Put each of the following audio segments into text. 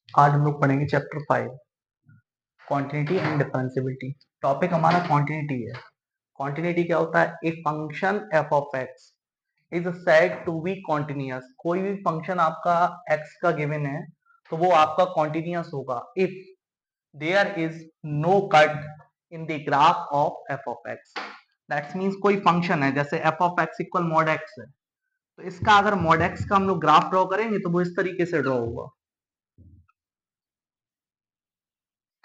आज हम लोग पढ़ेंगे chapter 5 continuity and differentiability. Topic हमारा कॉन्टिन्यूटी है। कॉन्टिन्यूटी क्या होता है? A function f of x is said to be continuous. कोई भी फंक्शन आपका एक्स का गिवन है तो वो आपका कॉन्टिन्यूअस होगा if there is no cut in the graph of f of x. That's means कोई फंक्शन है जैसे f of x equal mod x है, तो इसका अगर मॉड एक्स का हम लोग ग्राफ ड्रॉ करेंगे तो वो इस तरीके से ड्रॉ होगा।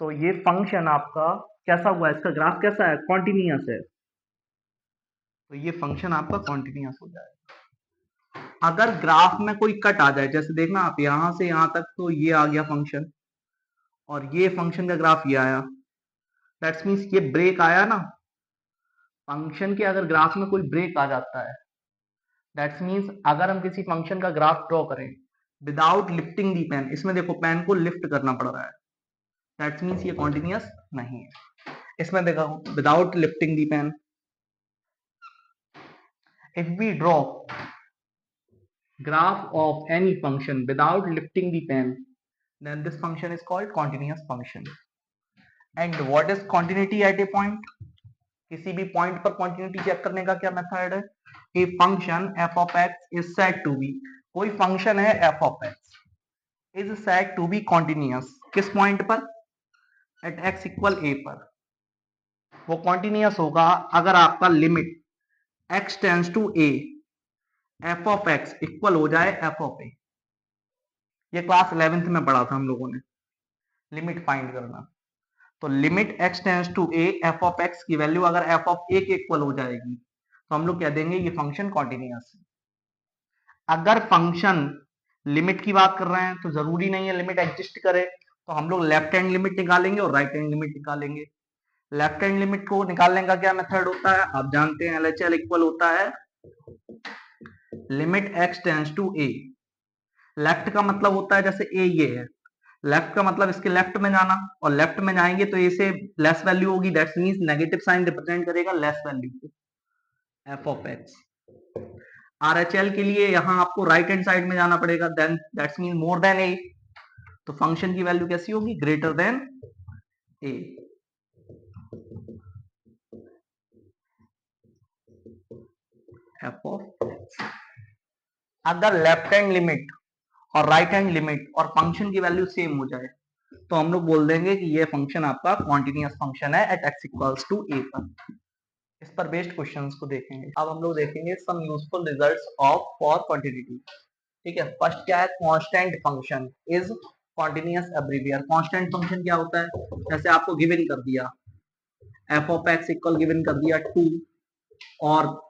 तो ये फंक्शन आपका कैसा हुआ, इसका ग्राफ कैसा है? कॉन्टिन्यूअस है, तो ये फंक्शन आपका कॉन्टिन्यूअस हो जाएगा। अगर ग्राफ में कोई कट आ जाए, जैसे देखना आप यहां से यहां तक, तो ये आ गया फंक्शन और ये फंक्शन का ग्राफ ये आया, दैट्स मीन्स ये ब्रेक आया ना। फंक्शन के अगर ग्राफ में कोई ब्रेक आ जाता है, दैट्स मीन्स अगर हम किसी फंक्शन का ग्राफ ड्रॉ करें विदाउट लिफ्टिंग दी पेन, इसमें देखो पेन को लिफ्ट करना पड़ रहा है, दैट्स मीन्स ये कॉन्टिन्यूअस नहीं है। इसमें देखो without lifting the pen, if we draw graph of any function without lifting the pen, then this function is called continuous function. And what is continuity at a point? किसी भी point पर continuity check करने का क्या method है? A function f of x is said to be, कोई function है f of x is said to be continuous किस पॉइंट पर? at x equal a पर। वो continuous होगा अगर आपका limit x tends to a F of x equal हो जाए एफ ऑफ ए। ये क्लास 11th में पढ़ा था हम लोगों ने, लिमिट फाइंड करना। तो limit x tends to a, f of x की वैल्यू अगर एफ ऑफ ए के इक्वल हो जाएगी तो हम लोग कह देंगे ये फंक्शन कॉन्टिन्यूअस है। अगर फंक्शन लिमिट की बात कर रहे हैं तो जरूरी नहीं है लिमिट एग्जिस्ट करे, तो हम लोग लेफ्ट हैंड लिमिट निकालेंगे और राइट हैंड लिमिट निकालेंगे। लेफ्ट हैंड लिमिट को निकालने का क्या मेथड होता है? आप जानते हैं एलएचएल इक्वल होता है limit x tends to a. Left का मतलब होता है जैसे ए ये है, लेफ्ट का मतलब इसके लेफ्ट में जाना, और लेफ्ट में जाएंगे तो ए से लेस वैल्यू होगी, that's means negative sign represent करेगा लेस वैल्यू को, एफ ऑफ एक्स। आरएचएल के लिए यहां आपको राइट हैंड साइड में जाना पड़ेगा, then that's mean more than a, तो फंक्शन की वैल्यू कैसी होगी? Greater than a. F of x. अगर लेफ्ट हैंड लिमिट और राइट हैंड लिमिट और फंक्शन की वैल्यू सेम हो जाए तो हम लोग बोल देंगे कि ये फंक्शन आपका कॉन्टिन्यूअस फंक्शन है at x equals to a पर। इस पर बेस्ड क्वेश्चंस को देखेंगे। अब हम लोग देखेंगे some useful results of for quantity. ठीक है, फर्स्ट क्या है? Constant function is continuous everywhere. Constant function क्या होता है? जैसे आपको गिवन कर दिया f of x equal given कर दिया 2 और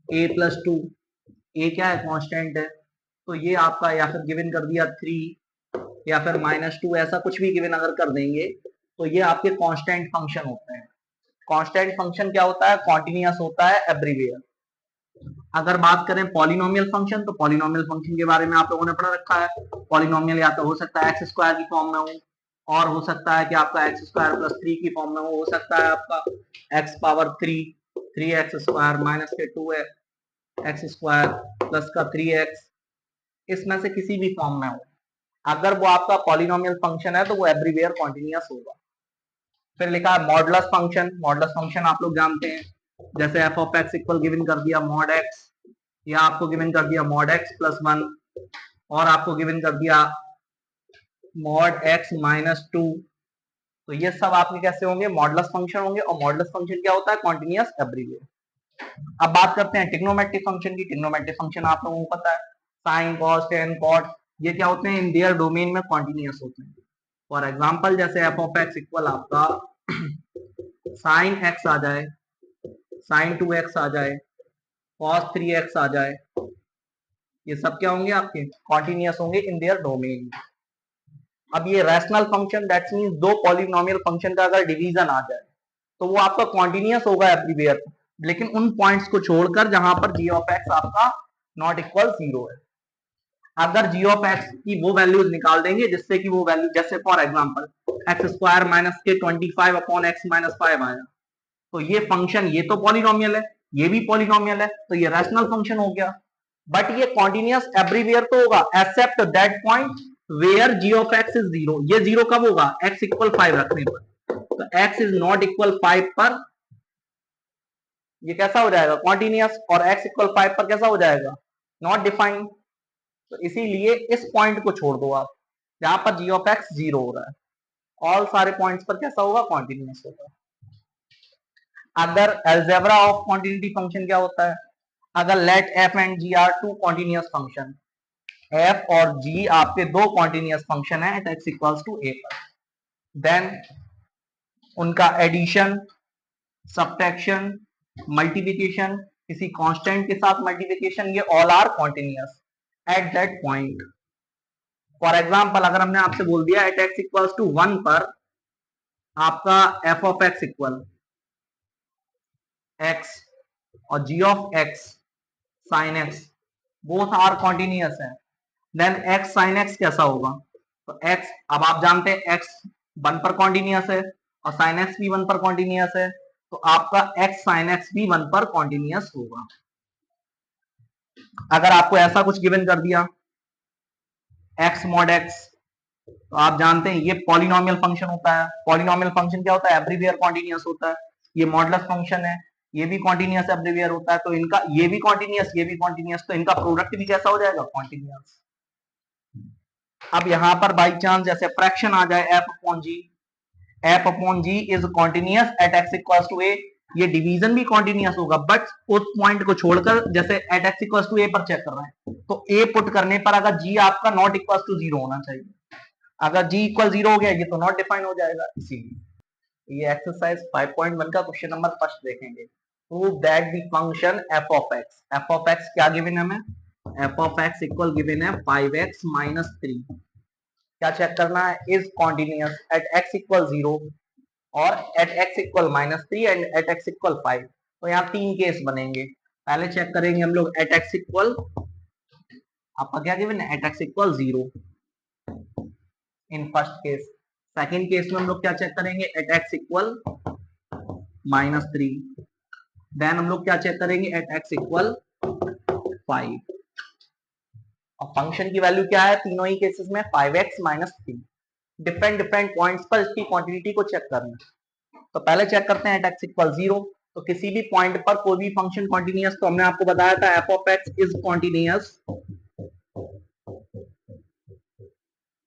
a प्लस 2, ए क्या है? कांस्टेंट है, तो ये आपका, या फिर गिवन कर दिया 3 या फिर -2, ऐसा कुछ भी गिवन अगर कर देंगे तो ये आपके कांस्टेंट फंक्शन होते हैं। कांस्टेंट फंक्शन क्या होता है? कॉन्टिन्यूअस होता है एवरीवेयर। अगर बात करें पॉलिनोमियल फंक्शन, तो पॉलिनोमियल फंक्शन के बारे में आप लोगों ने पढ़ा रखा है। पॉलिनोमियल या तो हो सकता है एक्स स्क्वायर की फॉर्म में हो, और हो सकता है कि आपका एक्स स्क्वायर प्लस 3 की फॉर्म में हो सकता है आपका x power 3, 3x square minus के 2x स्क्वायर प्लस का 3x, इसमें से किसी भी फॉर्म में हो। अगर वो आपका पॉलिनोमियल फंक्शन है तो वो एवरीवेयर कॉन्टिन्यूअस होगा। फिर लिखा है मॉडुलस फंक्शन। मॉडुलस फंक्शन आप लोग जानते हैं, जैसे f of x equal given कर दिया मॉड एक्स, या आपको गिवन कर दिया मॉड एक्स प्लस 1, और आपको गिवन कर दिया मॉड एक्स माइनस 2, तो ये सब आपके कैसे होंगे? मॉडुलस फंक्शन होंगे। और मॉडुलस फंक्शन क्या होता है? Continuous everywhere. अब बात करते हैं ट्रिग्नोमेट्रिक फंक्शन की। ट्रिग्नोमेट्रिक फंक्शन आप लोगों को पता है, साइन कॉस टेन कॉट, ये क्या होते हैं? इन देयर डोमेन में कॉन्टिन्यूअस होते हैं। फॉर एग्जाम्पल जैसे एफ ऑफ एक्स इक्वल आपका साइन एक्स आ जाए, साइन 2x आ जाए, cos 3x आ जाए, ये सब क्या होंगे? आपके कॉन्टिन्यूअस होंगे इन देयर डोमेन। अब ये रैशनल फंक्शन, दैट्स मींस दो पॉलिनोमियल फंक्शन का अगर डिवीजन आ जाए तो वो आपका कॉन्टिन्यूअस होगा एवरीवेयर, लेकिन उन पॉइंट्स को छोड़कर जहां पर g ऑफ x आपका नॉट इक्वल 0 है। अगर g ऑफ x की वो वैल्यूज निकाल देंगे जिससे कि वो वैल्यू, जैसे for example x square minus के 25 अपॉन एक्स माइनस 5 आया, तो ये फंक्शन, ये तो पॉलिनोमियल है, ये भी पॉलिनोमियल है, तो ये रैशनल फंक्शन हो गया। बट ये कॉन्टिन्यूअस एवरीवेयर तो होगा except that point where g of x is 0, ये 0 कब होगा, x इक्वल 5 रखने पर। तो x इज नॉट इक्वल 5 पर ये कैसा हो जाएगा, कॉन्टिन्यूअस, और x इक्वल 5 पर कैसा हो जाएगा, नॉट डिफाइंड। तो इसीलिए इस पॉइंट को छोड़ दो आप, जहां पर जी ऑफ एक्स 0 हो रहा है, ऑल सारे पॉइंट्स पर कैसा होगा, कॉन्टिन्यूअस होगा। अगर अलजेब्रा ऑफ कॉन्टिन्यूटी फंक्शन क्या होता है, अगर let f and g are two continuous function, f और जी आपके दो कॉन्टिन्यूअस फंक्शन है at x equals to a पर, देन उनका एडिशन, सब्ट्रैक्शन, मल्टीप्लिकेशन, किसी कांस्टेंट के साथ मल्टीप्लिकेशन, ये all are continuous at that point. For example अगर हमने आपसे बोल दिया एट एक्स इक्वल्स टू 1 पर आपका f of x equal x और g of x sine x both are continuous है, देन एक्स साइन एक्स कैसा होगा, तो एक्स, अब आप जानते हैं एक्स 1 पर कॉन्टिन्यूअस है और साइन एक्स भी 1 पर कॉन्टिन्यूअस है, तो आपका एक्स साइन एक्स भी 1 पर कॉन्टिन्यूअस होगा। अगर आपको ऐसा कुछ गिवन कर दिया एक्स मॉड एक्स, तो आप जानते हैं ये पॉलिनोमियल फंक्शन होता है। पॉलिनोमियल फंक्शन क्या होता है, एवरीवेयर कॉन्टिन्यूअस होता है। ये मॉडुलस फंक्शन है, ये भी कॉन्टिन्यूअस एवरीवेयर होता है, तो इनका ये भी कॉन्टिन्यूअस ये भी कॉन्टिन्यूअस, तो इनका प्रोडक्ट भी कैसा हो जाएगा, कॉन्टिन्यूअस। अब यहाँ पर बाई चांस जैसे फ्रैक्शन आ जाए f upon g, f upon g is continuous at x equals to a, ये डिवीजन भी कॉन्टिन्यूअस होगा, बट उस पॉइंट को छोड़कर जैसे eight x equals to a पर चेक कर रहे हैं, तो ए पुट करने पर अगर जी आपका नॉट इक्वल्स टू 0 होना चाहिए, अगर जी इक्वल 0 हो गया ये तो नॉट डिफाइन हो जाएगा। इसीलिए ये एक्सरसाइज 5.1 का क्वेश्चन नंबर फर्स्ट देखेंगे, prove that the function f of x क्या गिवन है, हमें f of x equal given है 5x माइनस 3, क्या चेक करना है, is continuous at x equal 0 और at x equal minus 3 and at x equal 5। तो यहाँ तीन केस बनेंगे, पहले चेक करेंगे हम लोग एट एक्स इक्वल, आपका क्या गिवन है, at x equal 0 in first case. Second case में हम लोग क्या चेक करेंगे, at x equal minus 3, then हम लोग क्या चेक करेंगे, एट एक्स इक्वल 5, और फंक्शन की वैल्यू क्या है तीनों ही केसेस में, 5x minus 3। Different different points पर इसकी क्वांटिटी को चेक करना है। तो पहले चेक करते हैं एट एक्स इक्वल 0, तो किसी भी पॉइंट पर कोई भी फंक्शन कॉन्टिन्यूअस, तो हमने आपको बताया था f of x is continuous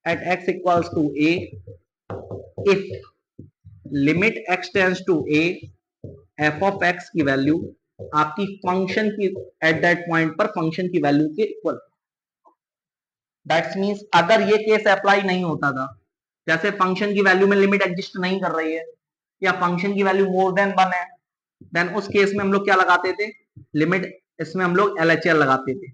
at x equals to a if limit x tends to a, f of x की वैल्यू आपकी फंक्शन की एट दैट पॉइंट पर फंक्शन की वैल्यू के इक्वल। दैट्स मींस अगर ये केस अप्लाई नहीं होता था, जैसे फंक्शन की वैल्यू में लिमिट एग्जिस्ट नहीं कर रही है या फंक्शन की वैल्यू मोर देन 1 है, देन उस केस में हम लोग क्या लगाते थे, लिमिट, इसमें हम लोग LHL लगाते थे।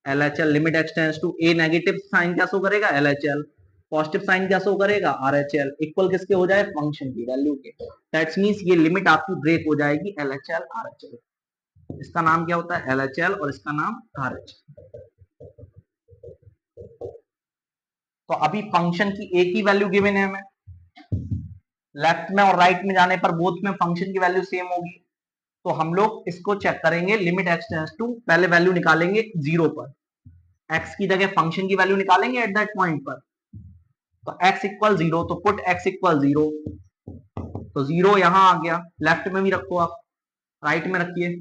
LHL limit x tends to a, negative sign क्या शो करेगा, LHL, पॉजिटिव साइन क्या शो करेगा, RHL, इक्वल किसके हो जाए, फंक्शन की वैल्यू के। दैट्स मींस ये लिमिट आपकी ब्रेक हो जाएगी LHL RHL, इसका नाम क्या होता है, LHL, और इसका नाम RHL। तो अभी फंक्शन की एक ही वैल्यू गिवन है हमें, लेफ्ट में और राइट में जाने पर बोथ में फंक्शन की वैल्यू सेम होगी, तो हम लोग इसको चेक करेंगे लिमिट एक्स टेंड्स टू, पहले वैल्यू निकालेंगे 0 पर, x की जगह फंक्शन की वैल्यू निकालेंगे एट दैट पॉइंट पर, तो x इक्वल 0, तो पुट x इक्वल 0, तो 0 यहां आ गया, लेफ्ट में भी रखो आप, राइट में रखिए,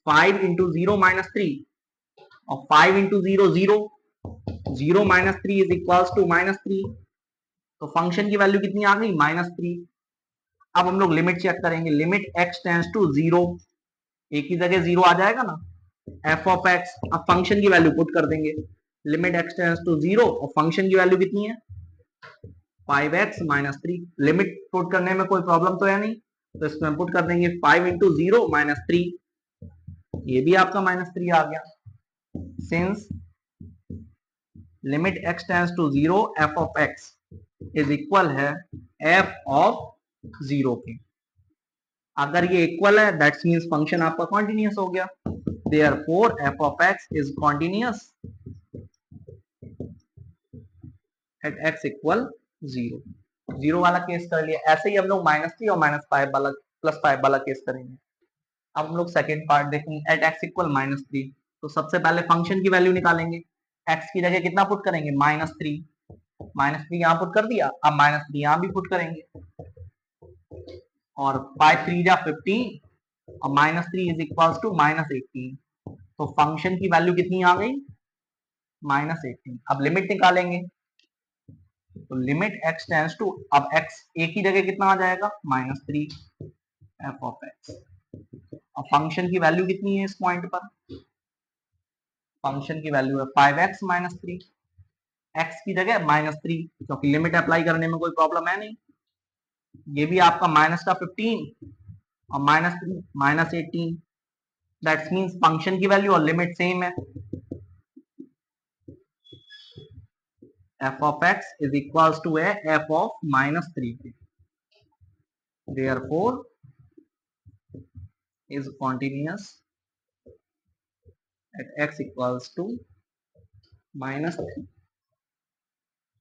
5 इंटू 0 माइनस 3, और 5 into 0 0, 0 minus 3 is equals to minus 3, तो फंक्शन की वैल्यू कितनी आ गई, माइनस 3। अब हम लोग लिमिट चेक करेंगे, लिमिट x टेंड्स टू 0, एक ही जगह 0 आ जाएगा ना, f ऑफ x, अब फंक्शन की वैल्यू पुट कर देंगे, लिमिट x टेंड्स टू 0 और फंक्शन की वैल्यू कितनी है, 5x माइनस 3। लिमिट पुट करने में कोई प्रॉब्लम तो है नहीं, तो इसमें पुट कर देंगे 5 इंटू 0 माइनस 3, ये भी आपका माइनस 3 आ गया, since limit x tends to 0 f of x is equal है f ऑफ 0 के। अगर ये इक्वल है दैट्स मींस फंक्शन आपका कॉन्टिन्यूअस हो गया, therefore f of x is continuous at x equal 0। 0 वाला केस कर लिया, ऐसे ही हम लोग -3 और -5 वाला +5 वाला केस करेंगे। अब हम लोग सेकेंड पार्ट देखेंगे, एट x इक्वल -3, तो सबसे पहले फंक्शन की वैल्यू निकालेंगे, एक्स की जगह कितना पुट करेंगे, -3, -3 यहाँ पुट कर दिया, अब -3 यहाँ भी पुट करेंगे, और 5 3 जा 15 और -3 इज इक्वल टू -18, तो फंक्शन की वैल्यू कितनी आ गई, -18। अब लिमिट निकालेंगे, तो लिमिट x टेंड्स टू, अब x एक ही जगह कितना आ जाएगा, -3 f ऑफ x। अब फंक्शन की वैल्यू कितनी है इस पॉइंट पर, फंक्शन की वैल्यू है 5x - 3, x की जगह -3, क्योंकि लिमिट अप्लाई करने में कोई प्रॉब्लम है नहीं। ये भी आपका माइनस का 15 और -3 -18, दैट्स मींस फंक्शन की वैल्यू और लिमिट सेम है। f of x is equals to a f of -3, therefore is continuous at x equals to -3।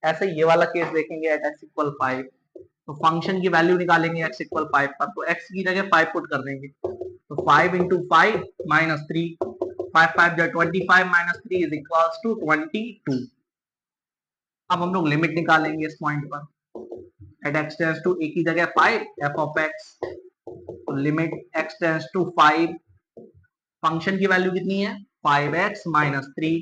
ऐसे ये वाला केस देखेंगे एट x इक्वल 5, तो फंक्शन की वैल्यू निकालेंगे x इक्वल 5 पर, तो x की जगह 5 पुट कर देंगे, तो 5 इंटू 5 -3, 5 5 जा 25 -3 इज इक्वल्स टू 22। अब हम लोग लिमिट निकालेंगे इस पॉइंट पर, at x tends to a की जगह 5 f ऑफ x, तो limit x tends to 5, function की वैल्यू कितनी है 5x - 3,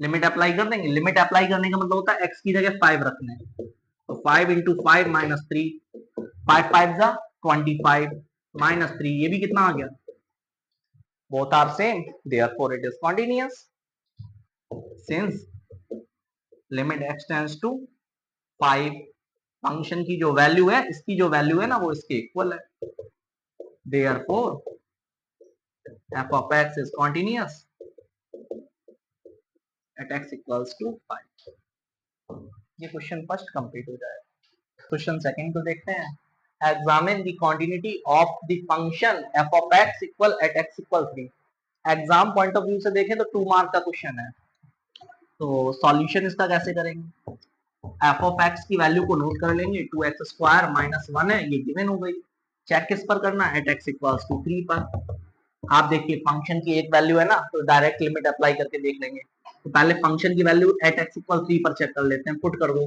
लिमिट अप्लाई कर देंगे। लिमिट अप्लाई करने का मतलब होता है x की जगह 5 रखने, तो 5 इंटू 5 -3, 5 5 जा 25 -3, ये भी कितना आ गया, both are same, therefore it is continuous since limit x tends to 5, function की जो वैल्यू है, इसकी जो वैल्यू है ना वो इसके इक्वल है, therefore f of x is continuous at x equals to 5। ये क्वेश्चन फर्स्ट कंप्लीट हो जाएगा। क्वेश्चन सेकंड को देखते हैं, examine the continuity of the function f of x equal at x equal 3। Exam point of view से देखें तो 2 mark का क्वेश्चन है, तो सॉल्यूशन इसका कैसे करेंगे, f of x की वैल्यू को नोट कर लेंगे, 2x² - 1 है, ये गिवन हो गई। चेक किस पर करना है, एट x इक्वल्स टू 3 पर। आप देखिए फंक्शन की एक वैल्यू है ना, तो डायरेक्ट लिमिट अप्लाई करके देख लेंगे। तो पहले फंक्शन की वैल्यू एट x इक्वल 3 पर चेक कर लेते हैं, पुट कर दो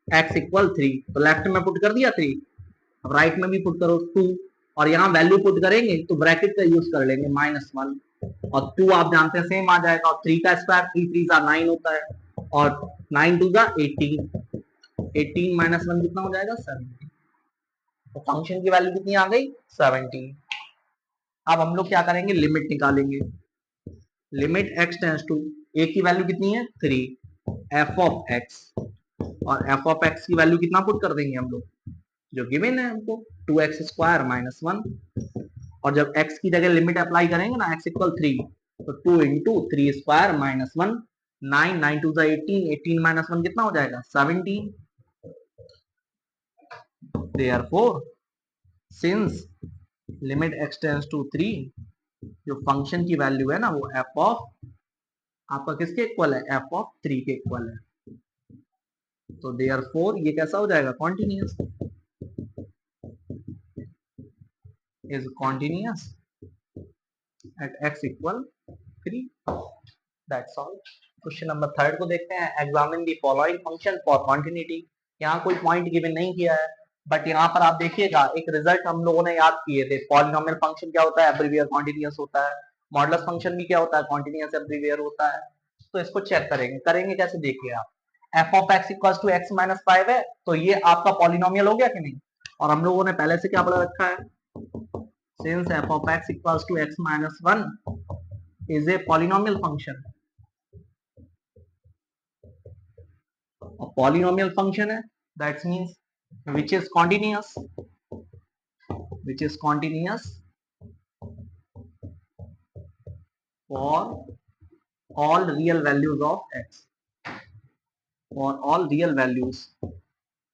x इक्वल 3, तो लेफ्ट में पुट कर दिया 3, राइट में भी पुट करो 2, और यहाँ वैल्यू पुट करेंगे तो ब्रैकेट का यूज कर लेंगे -1, और 2 आप जानते हैं सेम आ जाएगा, और 3 का स्क्वायर 3 3 9 होता है, और 9 2 18, 18 -1 कितना हो जाएगा 17, तो फंक्शन की वैल्यू कितनी आ गई 17। अब हम लोग क्या करेंगे, लिमिट निकालेंगे, limit x tends to, a की वैल्यू कितनी है 3, f ऑफ x, और f ऑफ x की वैल्यू कितना पुट कर देंगे हम लोग, जो गिवन है हमको 2x² - 1, और जब x की जगह लिमिट अप्लाई करेंगे ना x इक्वल 3, तो 2 इंटू 3² - 1, 9 9 2 18, 18 - 1 कितना हो जाएगा 17। Therefore since limit x tends to 3, जो फंक्शन की वैल्यू है ना वो f ऑफ आपका किसके इक्वल है, f ऑफ 3 के इक्वल है, तो therefore ये कैसा हो जाएगा, continuous, is continuous at x equal 3। That's all. Question number third को देखते हैं, examine the following function for continuity. यहाँ कोई पॉइंट गिवन नहीं किया है, बट यहाँ पर आप देखिएगा एक रिजल्ट हम लोगों ने याद किए थे, पॉलिनोमियल फंक्शन क्या होता है, एवरीवेयर कॉन्टिन्यूअस होता है, मॉडुलस फंक्शन भी क्या होता है, कॉन्टिन्यूअस एवरीवेयर होता है। तो इसको चेक करेंगे कैसे, देखिए आप f of x equals to x - 5 है, तो ये आपका पॉलिनोमियल हो गया कि नहीं, और हम लोगों ने पहले से क्या पढ़ा रखा है, since f of x equals to x - 1 is a polynomial function, polynomial function है, that means which is continuous for all real values of x, for all real values,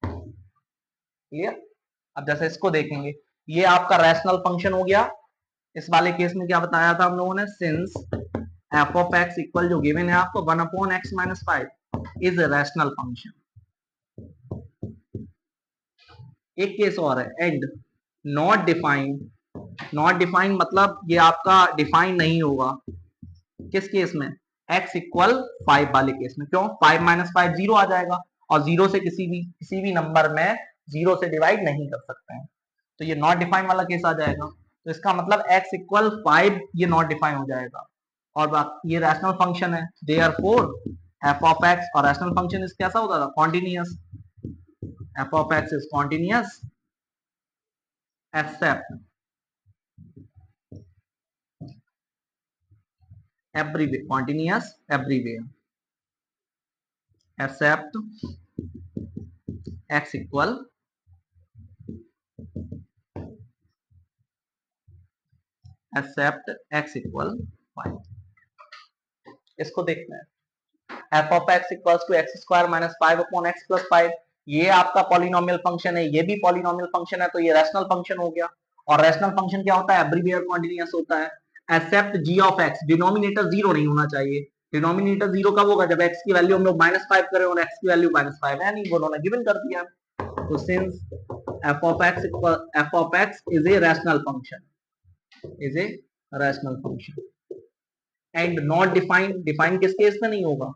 clear. अब जैसे इसको देखेंगे, ये आपका रैशनल फंक्शन हो गया, इस वाले केस में क्या बताया था हम लोगों ने, since f of x equal जो गिवन है आपको 1/x - 5 is a rational function. एक केस और है, and not defined, not defined मतलब ये आपका डिफाइन नहीं होगा, किस केस में, x इक्वल 5 वाले केस में। क्यों? 5 माइनस 5 जीरो आ जाएगा, और जीरो से किसी भी नंबर में जीरो से डिवाइड नहीं कर सकते हैं, तो ये नॉट डिफाइंड वाला केस आ जाएगा। तो इसका मतलब x इक्वल 5 ये नॉट डिफाइन हो जाएगा, और बाकी ये रैशनल फंक्शन है, देयरफॉर f ऑफ x, और रैशनल फंक्शन इस कैसा होता था? Continuous. f of x is continuous except everywhere, continuous everywhere, except x equal x equal 5। इसको देखना है, f of x equals to x square minus 5 upon x plus 5, ये आपका पॉलिनोमियल फंक्शन है, ये भी पॉलिनोमियल फंक्शन है, तो ये रैशनल फंक्शन हो गया। और रैशनल फंक्शन क्या होता है? एवरीवेयर कॉन्टिन्यूअस होता है। Except g of x, denominator zero नहीं होना चाहिए। डिनोमिनेटर जीरो कब होगा? जब x की वैल्यू हम लोग -5 करें और x की वैल्यू -5 है नहीं, वो उन्होंने गिवन कर दिया। तो since f of x is a rational function, is a rational function and not defined, define किस केस में नहीं होगा?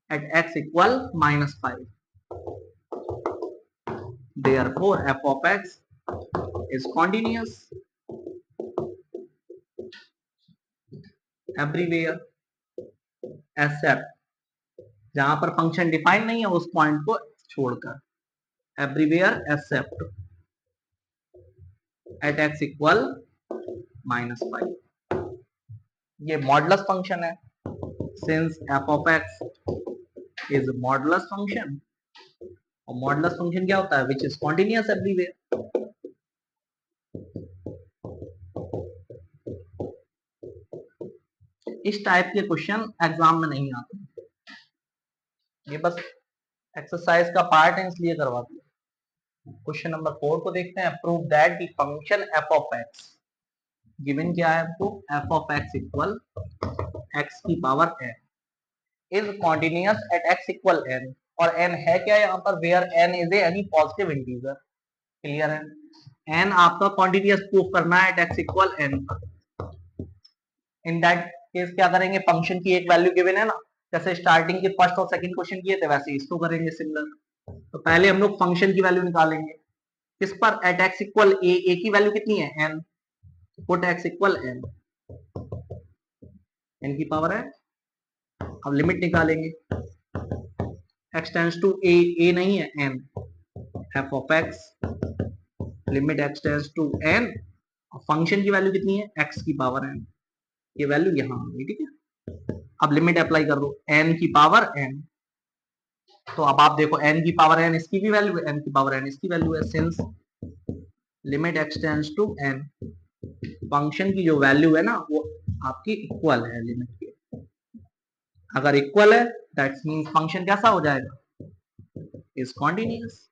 at x equal -5, therefore f of x is continuous everywhere except, जहां पर फंक्शन डिफाइन नहीं है उस पॉइंट को छोड़कर, everywhere except at x equal -5। ये मॉडुलस फंक्शन है, since f of x is modulus function, और मॉडुलस फंक्शन क्या होता है? Which is continuous everywhere. इस टाइप के क्वेश्चन एग्जाम में नहीं आते, ये बस एक्सरसाइज का पार्ट है इसलिए करवा दिया। क्वेश्चन नंबर 4 को देखते हैं। Prove that the function f of x, given क्या है आपको? f of x equal x की power n is continuous at x equal n, और n है क्या यहाँ पर? Where n is any positive integer. Clear है? n आपका कॉन्टिन्यूअस प्रूव करना है एट x इक्वल n पर। इन दैट केस क्या करेंगे? फंक्शन की एक वैल्यू गिवन है ना, जैसे स्टार्टिंग के फर्स्ट और सेकंड क्वेश्चन किए थे वैसे इसको करेंगे सिमिलर। तो पहले हम लोग फंक्शन की वैल्यू निकालेंगे किस पर? एट x इक्वल a की वैल्यू कितनी है? n, put x equal n, n की पावर है। अब लिमिट निकालेंगे, x टेंड्स टू a नहीं है n, f of x limit x tends to n, function की वैल्यू कितनी है? x की पावर n, ये वैल्यू यहां आ गई, ठीक है। अब लिमिट अप्लाई कर दो, n की पावर n, तो अब आप देखो n की पावर n इसकी भी वैल्यू है, n की पावर n इसकी वैल्यू है, since limit x tends to n, function की जो वैल्यू है ना वो आपकी इक्वल है लिमिट के। अगर इक्वल है दैट मींस फंक्शन कैसा हो जाएगा? Is continuous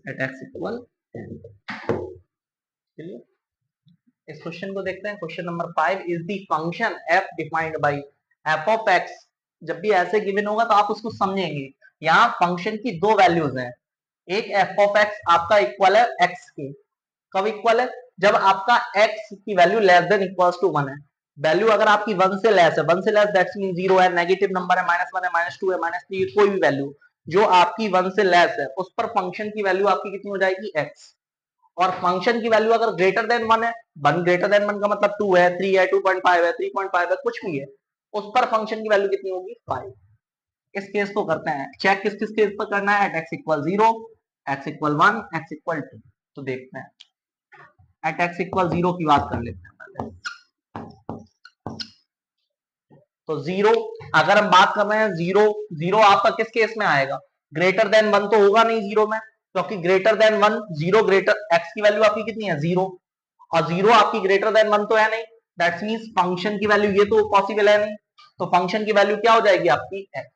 at x equal n। चलिए इस क्वेश्चन को देखते हैं। Question number 5 is the function f defined by f of x। जब भी ऐसे गिवन होगा तो आप उसको समझेंगे। यहाँ फंक्शन की दो वैल्यूज हैं, एक f ऑफ x आपका इक्वल है x के। कब इक्वल है? जब आपका x की value less than equals to 1 है। वैल्यू अगर आपकी 1 से लेस है, 1 से लेस दैट्स मीन 0 है, नेगेटिव नंबर है, -1 है, -2 है, -3, कोई भी वैल्यू जो आपकी 1 से लेस है उस पर फंक्शन की वैल्यू आपकी कितनी हो जाएगी? x। और फंक्शन की वैल्यू अगर ग्रेटर देन 1 है, 1 ग्रेटर देन 1 का मतलब 2 है, 3 है, 2.5 है, 3.5 है, कुछ भी है, उस पर फंक्शन की वैल्यू कितनी होगी? 5। इस केस को करते हैं चेक, किस किस केस पर करना है? At x equal 0, x equal 1, x equal 2। तो देखते हैं एट x इक्वल 0 की बात कर लेते हैं पहले। तो 0 अगर हम बात कर रहे हैं, 0 आपका किस केस में आएगा? ग्रेटर देन 1 तो होगा नहीं 0 में, क्योंकि ग्रेटर देन 1 0 ग्रेटर x की वैल्यू आपकी कितनी है? 0, और 0 आपकी ग्रेटर देन 1 तो है नहीं, दैट मींस फंक्शन की वैल्यू ये तो पॉसिबल है नहीं, तो फंक्शन की वैल्यू क्या हो जाएगी आपकी? x।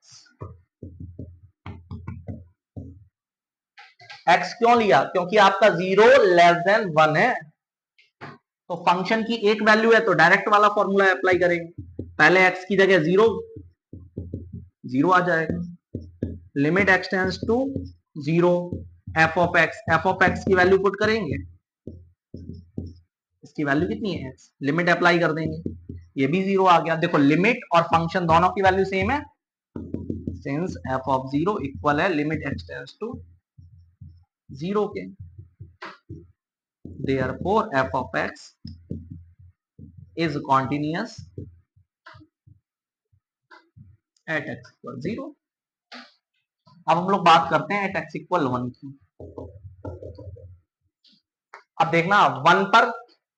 x क्यों लिया? क्योंकि आपका 0 लेस देन 1 है, तो फंक्शन की एक वैल्यू है तो डायरेक्ट वाला फॉर्मूला अप्लाई करेंगे। पहले x की जगह 0 आ जाएगा, limit x tends to 0, f of x की वैल्यू पुट करेंगे, की वैल्यू कितनी है x, लिमिट अप्लाई कर देंगे, ये भी 0 आ गया। देखो लिमिट और फंक्शन दोनों की वैल्यू सेम है, सिंस f of 0 इक्वल है लिमिट x टेंड्स टू 0 के, therefore f of x is continuous at x equal 0। अब हम लोग बात करते हैं at x equal 1 की। अब देखना 1 पर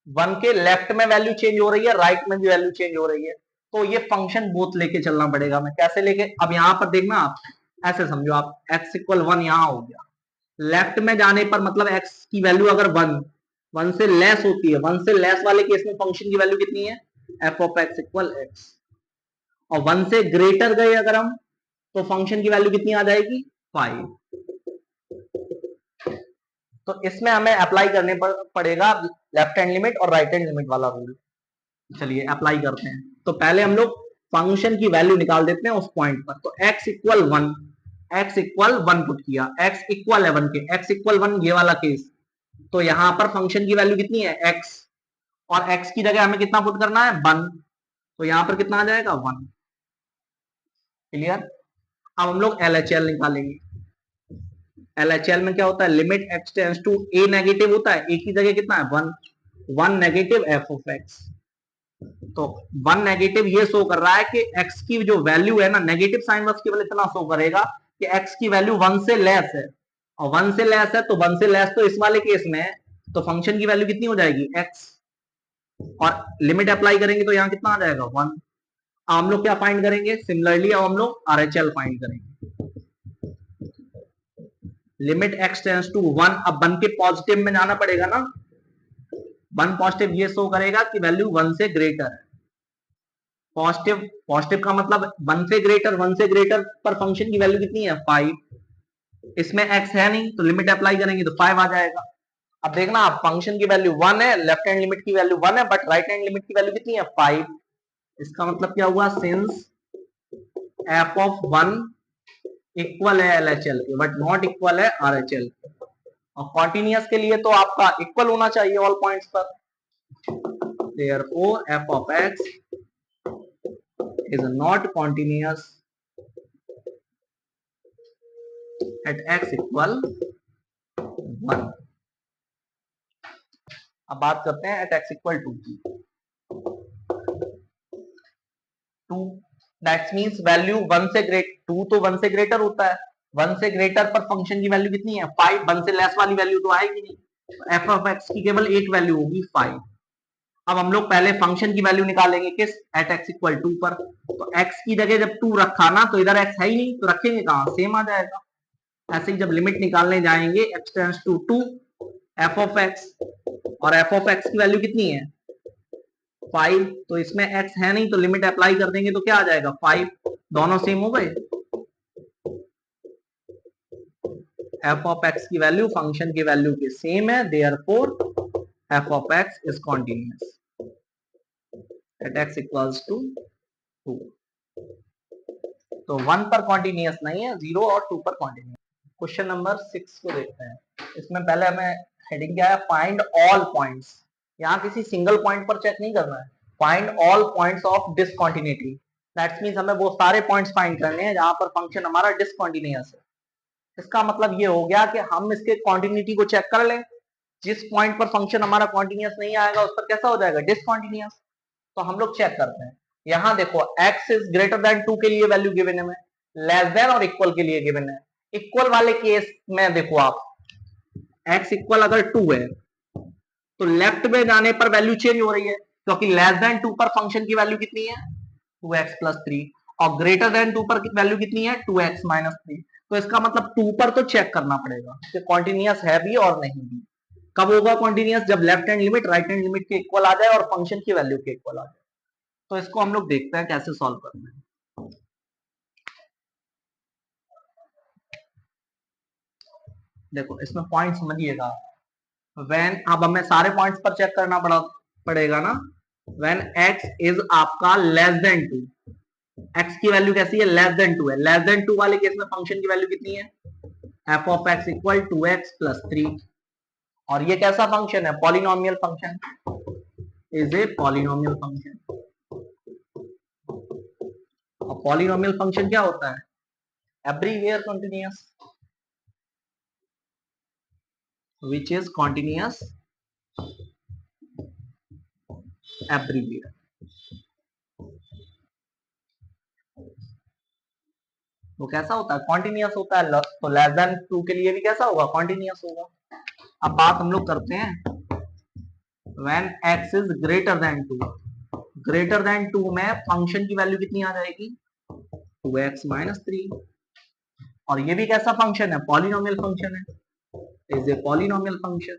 1 के लेफ्ट में वैल्यू चेंज हो रही है, राइट में भी वैल्यू चेंज हो रही है, तो ये फंक्शन बोथ लेके चलना पड़ेगा। मैं कैसे लेके, अब यहां पर देखना आप ऐसे समझो, आप x इक्वल 1 यहां हो गया, लेफ्ट में जाने पर मतलब x की वैल्यू अगर 1 से लेस होती है, 1 से लेस वाले केस में फंक्शन की वैल्यू कितनी है, f of x equal x, और 1 से ग्रेटर गए अगर हम, तो फंक्शन की वैल्यू कितनी आ जाएगी 5। तो इसमें हमें अप्लाई करने पड़ेगा लेफ्ट हैंड लिमिट और राइट हैंड लिमिट वाला रूल। चलिए अप्लाई करते हैं। तो पहले हम लोग फंक्शन की वैल्यू निकाल देते हैं उस पॉइंट पर। तो x इक्वल 1 पुट किया, x इक्वल है 1 के, x इक्वल 1 ये वाला केस, तो यहां पर फंक्शन की वैल्यू कितनी है x, और x की जगह हमें कितना पुट करना है 1, तो यहां पर कितना आ जाएगा 1। क्लियर। अब हम लोग LHL निकालेंगे। LHL में क्या होता है, limit x tends to a negative होता है, a की जगह कितना है 1 नेगेटिव f ऑफ x। तो 1 नेगेटिव ये शो कर रहा है कि x की जो वैल्यू है ना, नेगेटिव साइन बस केवल इतना शो करेगा कि x की वैल्यू 1 से लेस है, और 1 से लेस है तो 1 से लेस तो इस वाले केस में है, तो फंक्शन की वैल्यू कितनी हो जाएगी x, और लिमिट अप्लाई करेंगे तो यहाँ कितना आ जाएगा 1। हम लोग क्या फाइंड करेंगे, सिमिलरली अब हम लोग RHL फाइंड करेंगे। लिमिट x टेंड्स टू 1, अब 1 के पॉजिटिव में जाना पड़ेगा ना, 1 पॉजिटिव ये शो करेगा कि वैल्यू 1 से ग्रेटर है। पॉजिटिव का मतलब 1 से ग्रेटर पर फंक्शन की वैल्यू कितनी है 5। इसमें x है नहीं तो लिमिट अप्लाई करेंगे तो 5 आ जाएगा। अब देखना आप फंक्शन की वैल्यू 1 है, लेफ्ट हैंड लिमिट की वैल्यू 1 है, बट राइट हैंड लिमिट की वैल्यू कितनी है 5। इसका मतलब क्या हुआ, सिंस f ऑफ 1 इक्वल है LHL के बट नॉट इक्वल है RHL के, और कॉन्टिन्यूअस के लिए तो आपका इक्वल होना चाहिए ऑल पॉइंट्स पर। Therefore f of x is not continuous at x equal 1। अब बात करते हैं at x equal 2 की। 2 दैट मींस वैल्यू 1 से ग्रेट, 2 तो 1 से ग्रेटर होता है, 1 से ग्रेटर पर फंक्शन की वैल्यू कितनी है 5, 1 से लेस वाली वैल्यू तो आएगी नहीं, तो f of x की केवल एक वैल्यू होगी 5। अब हम लोग पहले फंक्शन की वैल्यू निकालेंगे किस, at x equal 2 पर। तो x की जगह जब 2 रखा ना, तो इधर x है ही नहीं, तो रखेंगे कहां, सेम आ जाएगा। ऐसे ही जब लिमिट निकालने जाएंगे x tends to 2 f of x, और f of x की वैल्यू कितनी है 5, तो इसमें x है नहीं तो लिमिट अप्लाई कर देंगे तो क्या आ जाएगा 5, दोनों सेम हो गए। f of x की वैल्यू फंक्शन की वैल्यू के सेम है, therefore f of x is continuous at x equals to 2। तो 1 पर कॉन्टिन्यूअस नहीं है, 0 और 2 पर कॉन्टिन्यूअस। क्वेश्चन नंबर 6 को देखते हैं। इसमें पहले हमें हेडिंग क्या है, फाइंड ऑल पॉइंट्स। यहाँ किसी सिंगल पॉइंट पर चेक नहीं करना है, find all points of discontinuity. That's means हमें वो सारे पॉइंट्स फाइंड करने हैं जहां पर फंक्शन हमारा डिसकंटिन्यूअस है। इसका मतलब ये हो गया कि हम इसके कॉन्टिन्यूटी को चेक कर लें, जिस पॉइंट पर फंक्शन हमारा कॉन्टिन्यूअस नहीं आएगा उस पर कैसा हो जाएगा डिसकंटिन्यूअस। तो हम लोग चेक करते हैं। यहां देखो x इज ग्रेटर देन 2 के लिए वैल्यू गिवन है, लेस देन और इक्वल के लिए गिवन है। इक्वल वाले केस में देखो आप, x इक्वल अगर 2 है तो लेफ्ट में जाने पर वैल्यू चेंज हो रही है, क्योंकि लेस देन 2 पर फंक्शन की वैल्यू कितनी है 2x प्लस 3, और ग्रेटर देन 2 पर वैल्यू कितनी है 2x माइनस 3। तो इसका मतलब 2 पर तो चेक करना पड़ेगा कि कॉन्टिन्यूअस है भी और नहीं भी। कब होगा कॉन्टिन्यूअस, जब left hand limit right hand limit के इक्वल आ जाए और फंक्शन की वैल्यू के इक्वल आ जाए। तो इसको हम लोग देखते हैं कैसे सॉल्व करना है। देखो इसमें पॉइंट समझिएगा, व्हेन, अब हमें सारे पॉइंट्स पर चेक करना पड़ेगा ना। व्हेन x इज आपका लेस देन 2, x की वैल्यू कैसी है लेस देन 2 है, लेस देन 2 वाले केस में फंक्शन की वैल्यू कितनी है f of x equal 2x plus 3, और ये कैसा फंक्शन है polynomial function. Is a polynomial function. और पॉलिनोमियल फंक्शन क्या होता है? Everywhere continuous, which is continuous everywhere. वो कैसा होता है? कॉन्टिन्यूअस होता है। तो लेस देन 2 के लिए भी कैसा होगा? कॉन्टिन्यूअस होगा। अब बात हम लोग करते हैं when x is greater than 2। Greater than 2 में फंक्शन की वैल्यू कितनी आ जाएगी? 2x minus 3। और ये भी कैसा फंक्शन है? पॉलिनोमियल फंक्शन है, इज ए पॉलिनोमियल फंक्शन।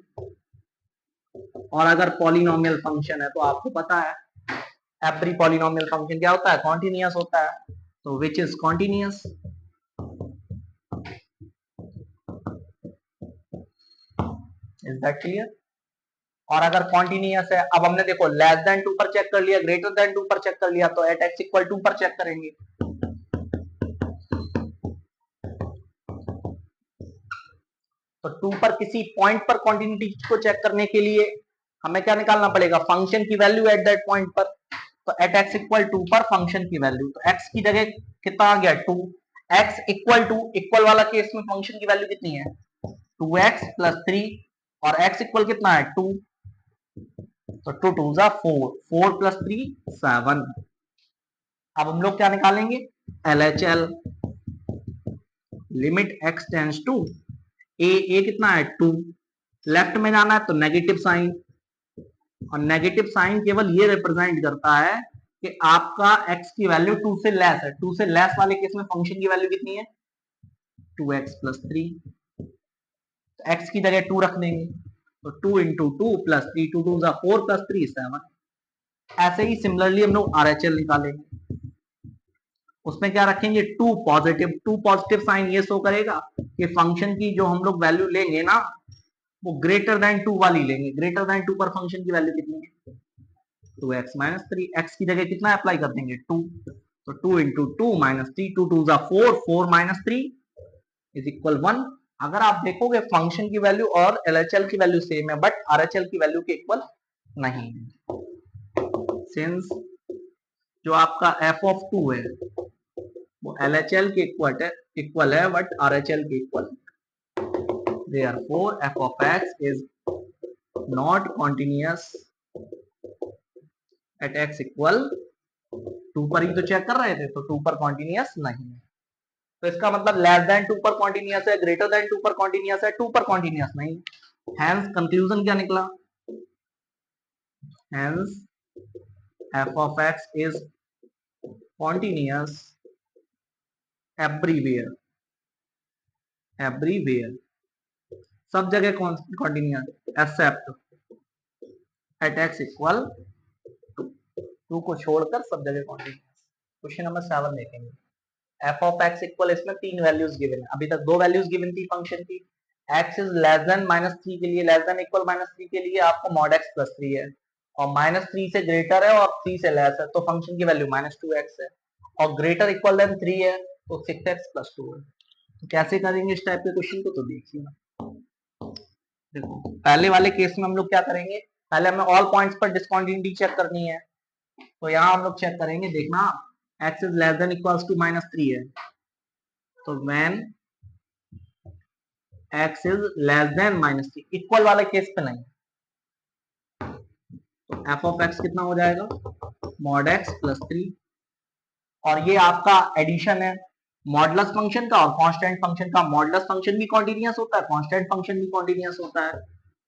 और अगर पॉलिनोमियल फंक्शन है तो आपको पता है एवरी पॉलिनोमियल फंक्शन क्या होता है? कॉन्टिन्यूअस होता है। तो which is continuous. Is that clear? और अगर कॉन्टिन्यूअस है, अब हमने देखो लेस देन 2 पर चेक कर लिया, ग्रेटर देन 2 पर चेक कर लिया, तो एट x इक्वल 2 पर चेक करेंगे। तो 2 पर किसी पॉइंट पर कॉन्टिन्यूटी को चेक करने के लिए हमें क्या निकालना पड़ेगा? फंक्शन की वैल्यू एट दैट पॉइंट पर। तो एट x इक्वल 2 पर फंक्शन की वैल्यू, तो x की जगह कितना आ गया? 2। x इक्वल टू, इक्वल वाला केस में फंक्शन की वैल्यू कितनी है? 2x plus 3। और x इक्वल कितना है? 2। तो 2 2 जा 4, 4 प्लस 3 7। अब हम लोग क्या निकालेंगे? LHL, limit x tends to a कितना है? 2। लेफ्ट में जाना है तो नेगेटिव साइन, और नेगेटिव साइन केवल ये रिप्रेजेंट करता है कि आपका x की वैल्यू 2 से लेस है। 2 से लेस वाले केस में फंक्शन की वैल्यू कितनी है? 2x plus 3। तो x की जगह 2 रख देंगे, तो 2 इंटू 2 प्लस 3, 2 2 जा 4 प्लस 3 7। ऐसे ही सिमिलरली हम लोग RHL निकालेंगे। उसमें क्या रखेंगे? 2 पॉजिटिव। 2 पॉजिटिव साइन ये शो करेगा कि फंक्शन की जो हम लोग वैल्यू लेंगे ना, वो ग्रेटर देन 2 वाली लेंगे। ग्रेटर देन 2 पर फंक्शन की वैल्यू कितनी है? 2x minus 3। x की जगह कितना अप्लाई कर देंगे? 2। तो 2 इंटू 2 माइनस 3, 2 2 जा 4, 4 माइनस 3 इज इक्वल 1। अगर आप देखोगे फंक्शन की वैल्यू और LHL की वैल्यू सेम है, बट RHL की वैल्यू के इक्वल नहीं है। सिंस जो आपका f ऑफ 2 है वो LHL के इक्वल है, बट RHL के equal. Therefore f of x is not continuous at x equal 2 पर ही तो चेक कर रहे थे, तो 2 पर कॉन्टिन्यूअस नहीं है। तो इसका मतलब लेस देन 2 पर कॉन्टिन्यूअस है, ग्रेटर देन 2 पर कॉन्टिन्यूअस है, 2 पर कॉन्टिन्यूअस नहीं। हैंस कंक्लूजन क्या निकला? Hence f of x is continuous everywhere, everywhere, सब जगह continuous except at x equal 2। 2 को छोड़कर सब जगह कॉन्टिन्यूअस। क्वेश्चन नंबर 7 देखेंगे। f ऑफ x इक्वल, इसमें 3 वैल्यूज गिवन है, अभी तक 2 वैल्यूज गिवन थी फंक्शन की। x is less than minus 3 के लिए, लेस देन इक्वल माइनस 3 के लिए आपको मॉड x प्लस 3 है, और माइनस 3 से ग्रेटर है और 3 से लेस है, तो फंक्शन की वैल्यू माइनस 2x है, और ग्रेटर इक्वल देन 3 है तो 6x प्लस 2 है। तो कैसे करेंगे इस टाइप के क्वेश्चन को? तो देखिए देखो, पहले वाले केस में हम लोग क्या करेंगे? पहले हमें ऑल पॉइंट्स पर डिस्कंटिन्यूटी चेक करनी है। तो यहाँ हम लोग चेक करेंगे, देखना x is less than equals to minus 3 है, तो when x is less than minus 3, equal वाले केस पे नहीं, तो f ऑफ x कितना हो जाएगा? Mod x plus 3। और ये आपका एडिशन है मॉडुलस फंक्शन का और कांस्टेंट फंक्शन का। मॉडुलस फंक्शन भी कॉन्टिन्यूअस होता है, कांस्टेंट फंक्शन भी कॉन्टिन्यूअस होता है,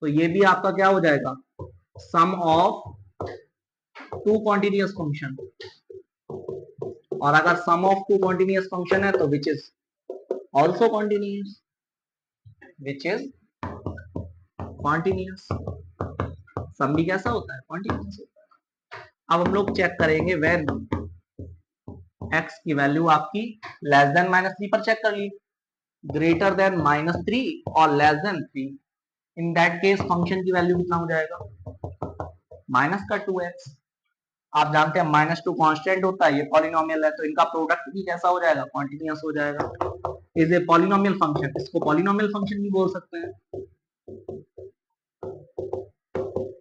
तो ये भी आपका क्या हो जाएगा? Sum of 2 continuous function. और अगर सम ऑफ 2 कॉन्टिन्यूअस फंक्शन है तो which is also continuous, which is continuous. Sum भी कैसा होता है? कॉन्टिन्यूअस होता है। अब हम लोग चेक करेंगे व्हेन x की वैल्यू आपकी लेस देन माइनस 3 पर चेक कर ली, ग्रेटर देन माइनस 3 और less than 3। In that case function की वैल्यू कितना हो जाएगा? माइनस का 2x। आप जानते हैं माइनस 2 कांस्टेंट होता है, ये पॉलिनोमियल है, तो इनका प्रोडक्ट भी कैसा हो जाएगा? कॉन्टिन्यूअस हो जाएगा। इज ए पॉलिनोमियल फंक्शन, इसको पॉलिनोमियल फंक्शन भी बोल सकते हैं।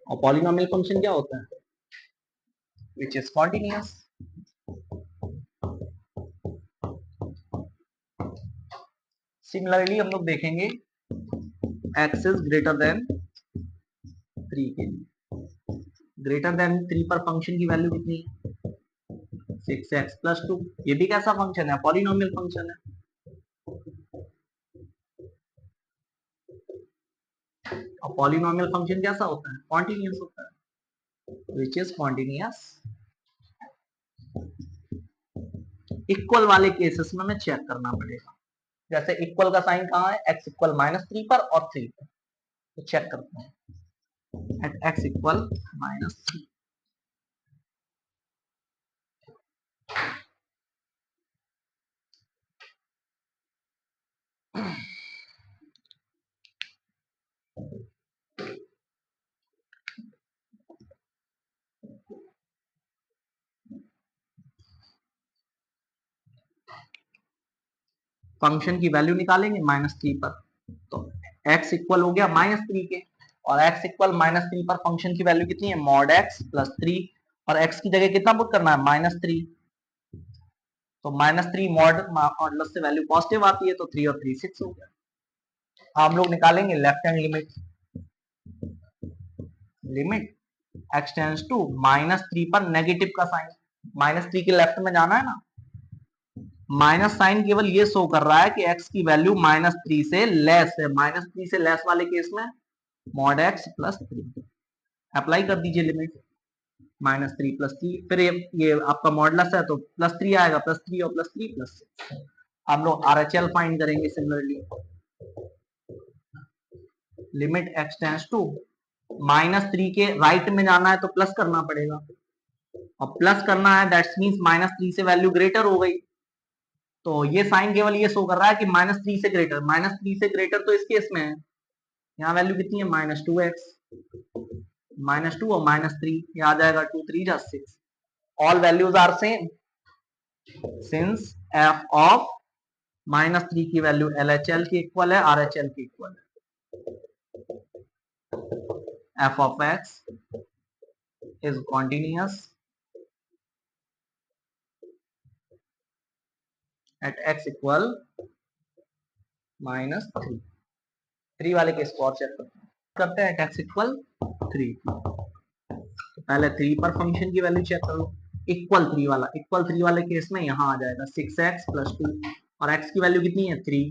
और पॉलिनोमियल फंक्शन क्या होता है? which is continuous. Similarly हम लोग देखेंगे x is greater than 3 के लिए, ग्रेटर देन 3 पर फंक्शन की वैल्यू कितनी है 6x प्लस 2। ये भी कैसा फंक्शन है, पॉलिनोमियल फंक्शन है। और पॉलिनोमियल फंक्शन कैसा होता है, कॉन्टिन्यूअस होता है, विच इज कॉन्टिन्यूअस। इक्वल वाले केसेस में हमें चेक करना पड़ेगा, जैसे इक्वल का साइन कहाँ है, x इक्वल -3 पर और 3 पर, तो चेक करते हैं एट x इक्वल -3। फंक्शन की वैल्यू निकालेंगे -3 पर, तो x इक्वल हो गया -3 के, और x इक्वल -3 पर फंक्शन की वैल्यू कितनी है मॉड x प्लस 3, और x की जगह कितना पुट करना है -3, तो -3 मॉडुलस से वैल्यू पॉजिटिव आती है, तो 3 और 3 6 हो गया। हम लोग निकालेंगे left hand limit, limit x tends to -3 पर नेगेटिव का साइन, -3 के लेफ्ट में जाना है ना, माइनस साइन केवल ये शो कर रहा है कि x की वैल्यू -3 से लेस है, -3 से लेस वाले केस में मॉड x प्लस 3 अप्लाई कर दीजिए लिमिट, -3 प्लस 3, फिर ये आपका मॉडुलस है तो +3 आएगा, +3 और +3 +6। हम लोग RHL फाइंड करेंगे similarly, limit x tends to -3 के राइट में जाना है तो प्लस करना पड़ेगा, और प्लस करना है दैट्स मींस -3 से वैल्यू ग्रेटर हो गई, तो ये साइन केवल ये शो कर रहा है कि -3 से ग्रेटर, -3 से ग्रेटर तो इस केस में है, यहाँ वैल्यू कितनी है -2x, -2 और -3, ये आ जाएगा 2 3 जा 6, all values are same since f of -3 की वैल्यू LHL की इक्वल है, RHL की इक्वल है, f of x is continuous at x equal -3। 3 वाले केस को और चेक करते हैं, at x equal 3, तो पहले 3 पर फंक्शन की वैल्यू चेक करो, इक्वल 3 वाला, इक्वल 3 वाले केस में यहाँ आ जाएगा 6x प्लस 2, और x की वैल्यू कितनी है 3,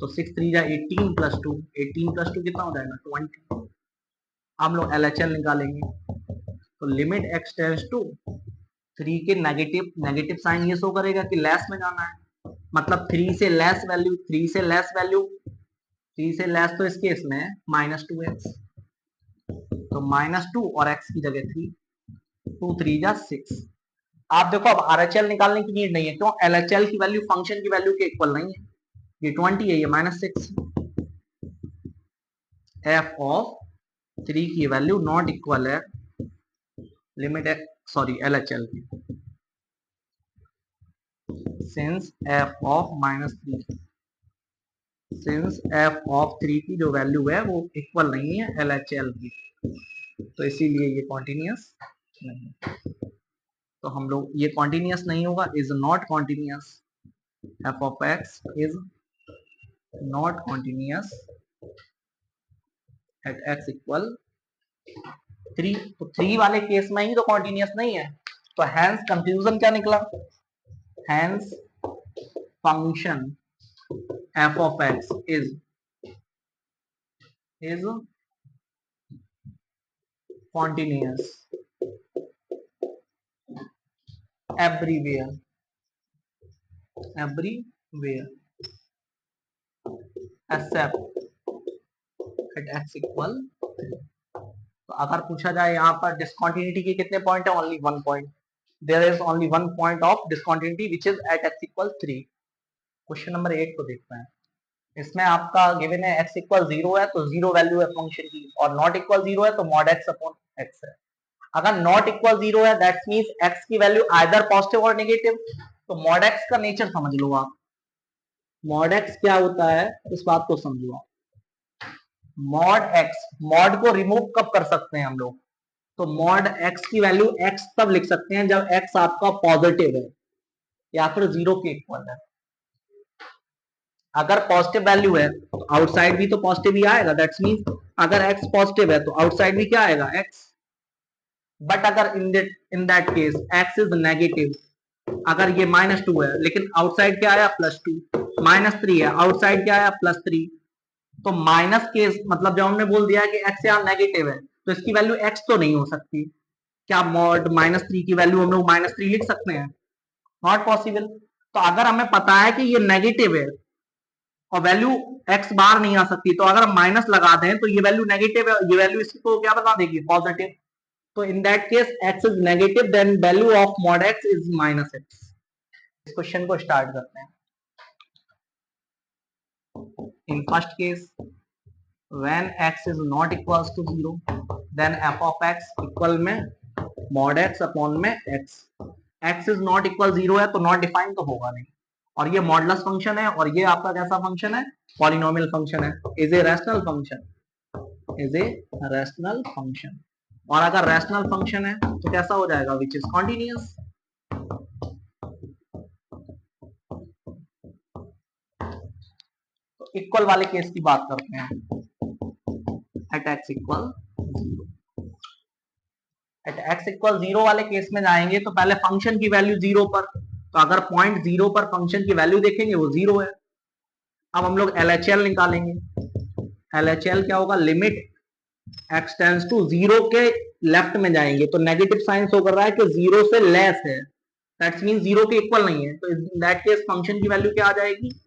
तो 6 3 जा 18 प्लस 2, 18 प्लस 2 कितना हो जाएगा 20। हम लोग LHL निकालेंगे, तो लिमिट x टेंड्स टू 3 के नेगेटिव, नेगेटिव साइन ये शो करेगा कि लेस में जाना है, मतलब 3 से लेस वैल्यू, 3 से लेस वैल्यू, 3 से लेस तो इस केस में -2x, तो -2 और x की जगह 3, 2 3 जा 6। आप देखो अब RHL निकालने की नीड नहीं है, क्यों, LHL की वैल्यू फंक्शन की वैल्यू के इक्वल नहीं है, ये 20 है, ये -6, f ऑफ 3 की वैल्यू नॉट इक्वल है लिमिट LHL की, since f of -3, since f of 3 की जो वैल्यू है वो इक्वल नहीं है LHL की, तो इसीलिए ये कॉन्टिन्यूअस नहीं है, तो हम लोग ये कॉन्टिन्यूअस नहीं होगा, is not continuous, f of x is not continuous at x equal 3, तो 3 वाले केस में ही तो कॉन्टिन्यूअस नहीं है, तो हैंस कंफ्यूजन क्या निकला, hence function f of x is continuous everywhere except at x equal 3। तो अगर पूछा जाए यहाँ पर डिस्कंटिन्यूटी के कितने पॉइंट है, only 1 point, there is only 1 point of discontinuity which is at x equal 3। Question number 8 को देखते हैं, इसमें आपका गिवन है x इक्वल 0 है तो 0 वैल्यू है फंक्शन की, और नॉट इक्वल 0 है तो मॉड x अपॉन x है। अगर नॉट इक्वल 0 है दैट मींस x की वैल्यू आइदर पॉजिटिव और नेगेटिव, तो मॉड x का नेचर समझ लो आप, मॉड x क्या होता है इस बात को समझो आप, मॉड x, मॉड को रिमूव कब कर सकते हैं हम लोग, तो मॉड x की वैल्यू x तब लिख सकते हैं जब x आपका पॉजिटिव है या फिर 0 के इक्वल है। अगर पॉजिटिव वैल्यू है तो आउटसाइड भी तो पॉजिटिव ही आएगा, दैट्स मीन अगर x पॉजिटिव है तो आउटसाइड भी क्या आएगा, x। बट अगर इन that case x is negative, अगर ये -2 है लेकिन आउटसाइड क्या आया, +2, -3 है आउटसाइड क्या आया, +3, तो माइनस केस मतलब जब हमने बोल दिया है कि x यहाँ नेगेटिव है तो इसकी वैल्यू x तो नहीं हो सकती। क्या मॉड -3 की वैल्यू हम लोग -3 लिख सकते हैं, नॉट पॉसिबल। तो अगर हमें पता है कि ये नेगेटिव है और वैल्यू x बार नहीं आ सकती, तो अगर हम माइनस लगा दें तो ये वैल्यू नेगेटिव है, ये वैल्यू इसको क्या बता देगी, पॉजिटिव। तो in that case x is negative, then value of mod x is -x। इस क्वेश्चन को स्टार्ट करते हैं। In first case when x is not equals to 0 then f of x equal में mod x अपॉन में x। x is not equal 0 है तो not define तो होगा नहीं, और ये मॉडुलस फंक्शन है और ये आपका कैसा फंक्शन है, पॉलिनोमियल फंक्शन है, is a rational function, is a rational function. और अगर रैशनल फंक्शन है तो कैसा हो जाएगा, विच इज कॉन्टिन्यूअस। तो इक्वल वाले केस की बात करते हैं। At x equal 0, at x equal 0 वाले केस में जाएंगे तो पहले फंक्शन की वैल्यू 0 पर, तो अगर पॉइंट 0 पर फंक्शन की वैल्यू देखेंगे वो 0 है। अब हम लोग LHL निकालेंगे। LHL क्या होगा, लिमिट x टेंड्स टू 0 के लेफ्ट में जाएंगे तो नेगेटिव साइन शो कर रहा है कि 0 से लेस है, दैट्स मीन 0 के इक्वल नहीं है, तो इन दैट केस फंक्शन की वैल्यू क्या आ जाएगी,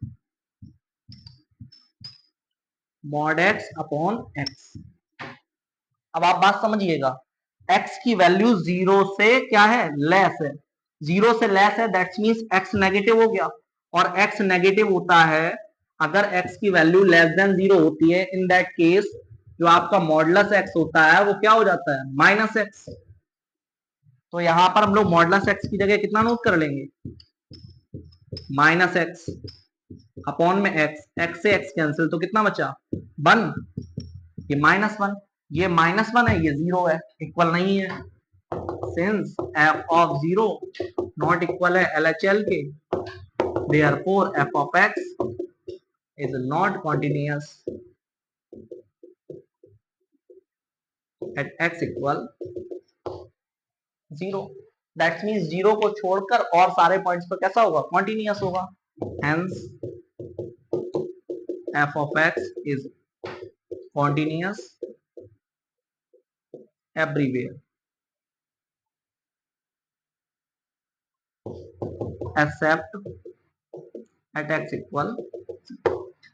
मॉड x अपॉन x। अब आप बात समझिएगा, x की वैल्यू 0 से क्या है, लेस है, 0 से लेस है, दैट्स मींस x नेगेटिव हो गया, और x नेगेटिव होता है अगर x की वैल्यू लेस देन 0 होती है। इन दैट केस जो आपका मॉडुलस x होता है वो क्या हो जाता है, -x। तो यहां पर हम लोग मॉडुलस x की जगह कितना नोट कर लेंगे, -x अपॉन में x से x कैंसिल तो कितना बचा, 1, ये -1, ये -1 है, ये 0 है, इक्वल नहीं है। Since f of 0 not equal है LHL के, therefore f of x is not continuous at x equal 0। That means 0 को छोड़कर और सारे पॉइंट्स पर कैसा होगा, कॉन्टिन्यूअस होगा। Hence f of x is continuous everywhere except at x equal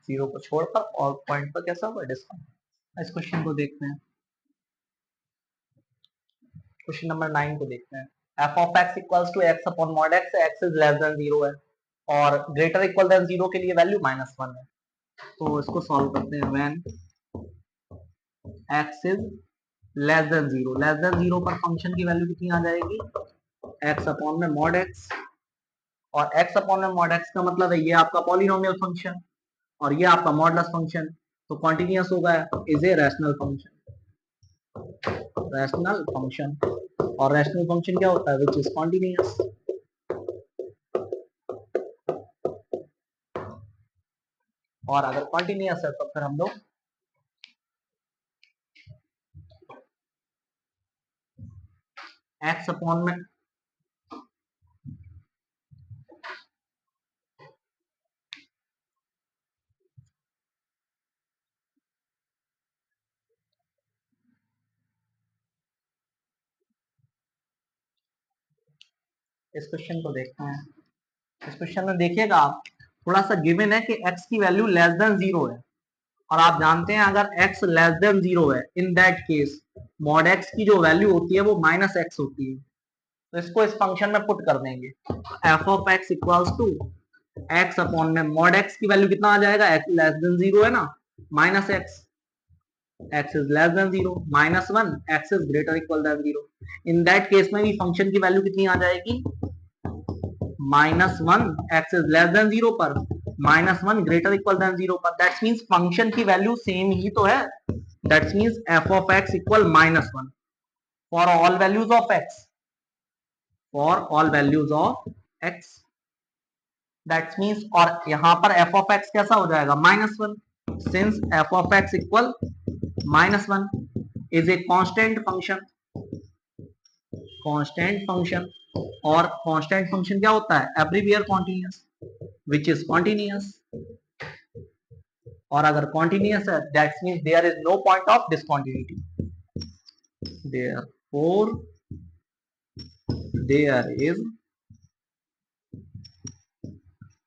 0 को छोड़कर और पॉइंट पर कैसा होगा, डिस्काउंट। इस क्वेश्चन को देखते हैं, क्वेश्चन नंबर 9 को देखते हैं। f of x equals to x upon mod x, x is less than 0 है और ग्रेटर इक्वल देन 0 के लिए वैल्यू -1 है। तो इसको सॉल्व करते हैं। When x is less than 0, less than 0 पर फंक्शन की वैल्यू कितनी आ जाएगी, x अपॉन में मॉड x, और x अपॉन में मॉड x का मतलब है ये आपका पॉलिनोमियल फंक्शन और ये आपका मॉडुलस फंक्शन, तो कॉन्टिन्यूअस होगा, is a rational function, rational function. और रैशनल फंक्शन क्या होता है, विच इज कॉन्टिन्यूअस। और अगर कॉन्टिन्यूअस है तो फिर हम लोग x अपॉन में इस क्वेश्चन को देखते हैं। इस क्वेश्चन में देखिएगा आप, थोड़ा सा गिवन है कि x की वैल्यू लेस देन 0 है, और आप जानते हैं अगर x लेस देन 0 है, इन दैट केस मॉड x की जो वैल्यू होती है वो -x होती है। तो इसको इस फंक्शन में पुट कर देंगे, f of x equals to x upon में मॉड x की वैल्यू कितना आ जाएगा, x लेस देन 0 है ना, -x, x is less than 0, -1, x is greater equal than 0। In that case में भी फंक्शन की वैल्यू कितनी आ जाएगी, -1, x इज लेस देन 0 पर, -1 ग्रेटर इक्वल देन 0 पर, दैट्स मींस फंक्शन की वैल्यू सेम ही तो है, that's means f of x equal -1। For all values of x, for all values of x, that means, और यहां पर एफ ऑफ एक्स कैसा हो जाएगा -1, since f of x equal -1 is a constant function, constant function, और constant function क्या होता है, everywhere continuous, which is continuous, और अगर कॉन्टिन्यूअस है that means there is no point of discontinuity, therefore there is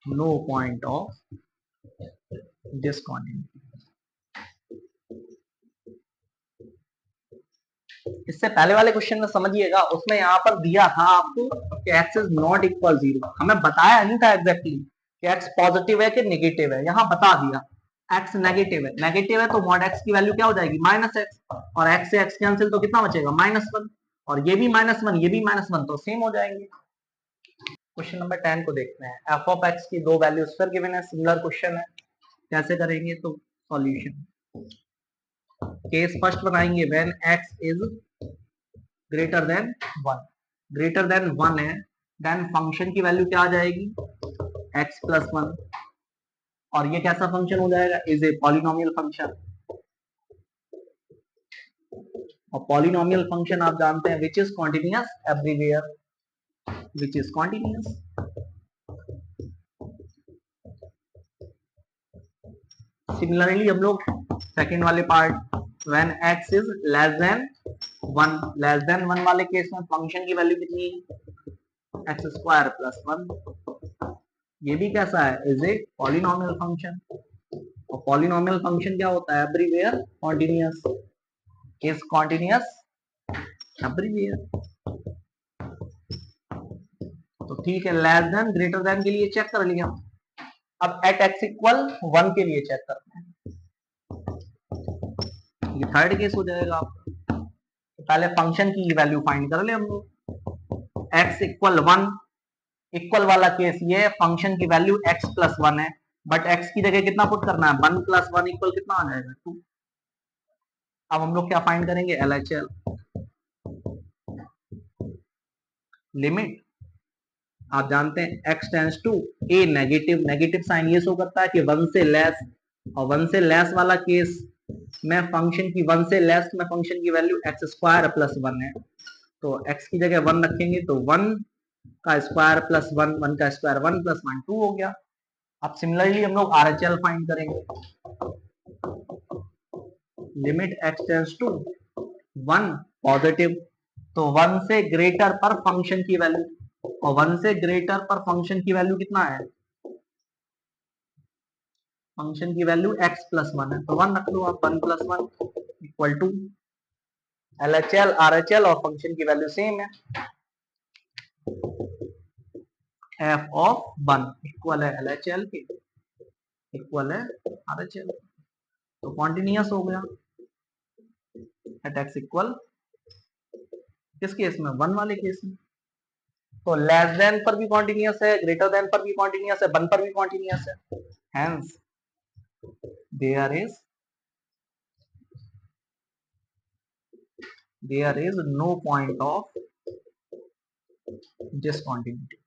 no point of discontinuity. इससे पहले वाले क्वेश्चन में समझिएगा, उसमें यहाँ पर दिया था आपको कि x इज नॉट इक्वल 0, हमें बताया नहीं था एग्जैक्टली कि x पॉजिटिव है कि नेगेटिव है, यहाँ बता दिया x नेगेटिव है, नेगेटिव है तो मॉड x की वैल्यू क्या हो जाएगी -x, और x से x कैंसिल तो कितना बचेगा -1, और ये भी -1 ये भी -1 तो सेम हो जाएंगे। क्वेश्चन नंबर 10 को देखते हैं, एफ ऑफ एक्स की दो वैल्यूज फिर गिवन है, सिमिलर क्वेश्चन है, कैसे करेंगे, तो सॉल्यूशन केस फर्स्ट बनाएंगे when x is greater then 1, greater than 1 है, देन फंक्शन की वैल्यू क्या आ जाएगी, x प्लस 1, और ये कैसा फंक्शन हो जाएगा, इज ए पॉलिनोमियल फंक्शन, और पॉलिनोमियल फंक्शन आप जानते हैं विच is continuous everywhere, which is continuous. Similarly हम लोग सेकेंड वाले part when x is less then 1 वाले केस में फंक्शन की वैल्यू कितनी है, एक्स स्क्वायर प्लस 1, ये भी कैसा है, इज ए पॉलिनोमियल फंक्शन, और पॉलिनोमियल फंक्शन क्या होता है, everywhere continuous, is continuous everywhere. तो ठीक है, लेस देन ग्रेटर देन के लिए चेक कर लिया, अब एट एक्स इक्वल 1 के लिए चेक करते हैं, ये थर्ड केस हो जाएगा आपका। तो पहले फंक्शन की वैल्यू फाइंड कर ले हम लोग, x इक्वल 1, इक्वल वाला केस ये, फंक्शन की वैल्यू x प्लस 1 है, बट x की जगह कितना पुट करना है, 1 प्लस 1 इक्वल कितना आ जाएगा, 2। अब हम लोग क्या फाइंड करेंगे, LHL, लिमिट आप जानते हैं x tends to a, negative, negative sign ये शो करता है कि 1 से लेस, और 1 से लेस वाला केस में फंक्शन की 1 से लेस में फंक्शन की वैल्यू एक्स स्क्वायर प्लस 1 है, तो x की जगह 1 रखेंगे तो 1 का स्क्वायर प्लस 1, 1 का स्क्वायर 1 प्लस 1 2 हो गया। अब सिमिलरली हम लोग RHL फाइंड करेंगे, limit x tends to 1 positive, तो 1 से ग्रेटर पर फंक्शन की वैल्यू, और 1 से ग्रेटर पर फंक्शन की वैल्यू कितना है, फंक्शन की वैल्यू x प्लस 1 है, तो 1 रख लो आप, 1 plus 1 equal to LHL RHL, और फंक्शन की वैल्यू सेम है, f ऑफ 1 इक्वल है LHL के, इक्वल है RHL, तो कॉन्टिन्यूअस हो गया एट x इक्वल, किस केस में, 1 वाले केस में, तो लेस देन पर भी कॉन्टिन्यूअस है, ग्रेटर देन पर भी कॉन्टिन्यूअस है, 1 पर भी कॉन्टिन्यूअस है, hence there is no point of discontinuity।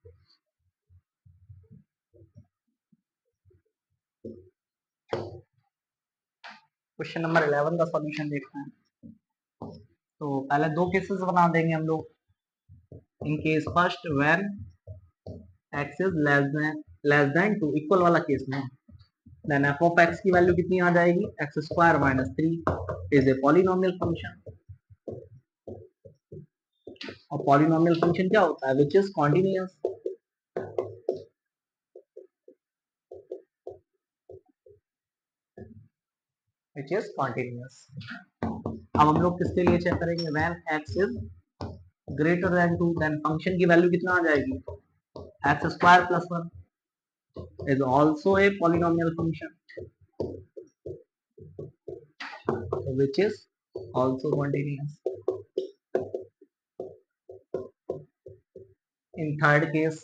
Question number 11 का सॉल्यूशन देखते हैं, तो पहले दो केसेस बना देंगे हम लोग, in case first when x is less than 2, equal वाला केस में, देन f ऑफ x की वैल्यू कितनी आ जाएगी, x square minus 3 is a polynomial function, और पॉलिनोमियल फंक्शन क्या होता है, which is continuous, which is continuous. अब हम लोग किसके लिए चेक करेंगे, when x is greater than 2, then function की वैल्यू कितना आ जाएगी, x square plus 1 is also a polynomial function, which is also continuous। in third case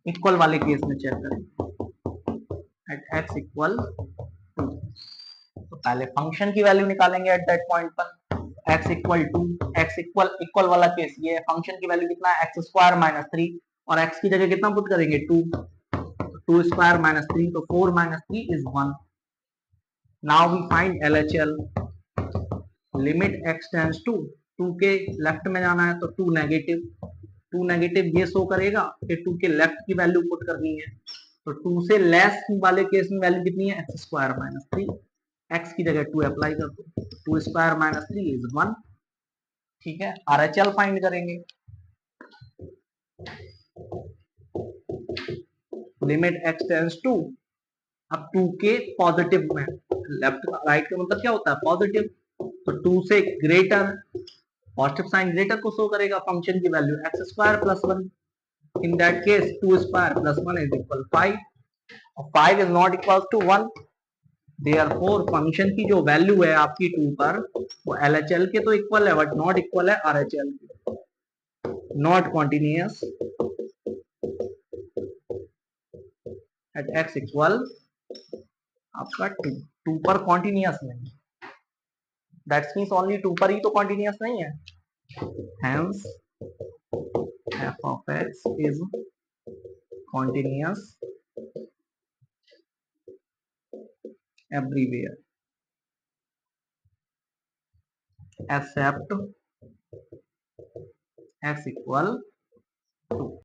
equal वाले केस में चेक करें, एट x इक्वल 2, तो पहले फंक्शन की वैल्यू निकालेंगे एट दैट पॉइंट पर, x equal to x equal वाला case ये फंक्शन की वैल्यू कितना है x स्क्वायर माइनस 3 और x की जगह कितना पुट करेंगे 2 2 स्क्वायर माइनस 3 तो 4 minus 3 is 1. Now we find LHL. Limit x tends to 2 के लेफ्ट में जाना है तो 2 नेगेटिव ये शो करेगा कि 2 के लेफ्ट की वैल्यू पुट करनी है तो 2 से लेस वाले केस में वैल्यू कितनी है x स्क्वायर माइनस 3 x की जगह 2 अप्लाई कर दो 2 स्क्वायर माइनस 3 इज 1. ठीक है RHL फाइंड करेंगे. लिमिट x टेंड्स टू अब 2 के पॉजिटिव में लेफ्ट राइट का मतलब क्या होता है पॉजिटिव तो 2 से ग्रेटर पॉजिटिव साइन ग्रेटर को शो करेगा फंक्शन की value x square plus 1. In that case 2 square plus 1 is equal 5 और 5 is not equal to 1. Therefore function की जो वैल्यू है आपकी 2 पर वो LHL के तो इक्वल है बट नॉट इक्वल है RHL के. Not continuous at x equal आपका 2 पर कॉन्टिन्यूअस नहीं. दैट्स मींस ओनली 2 पर ही तो कॉन्टिन्यूअस नहीं है. Hence f of x is continuous everywhere except x equal 2.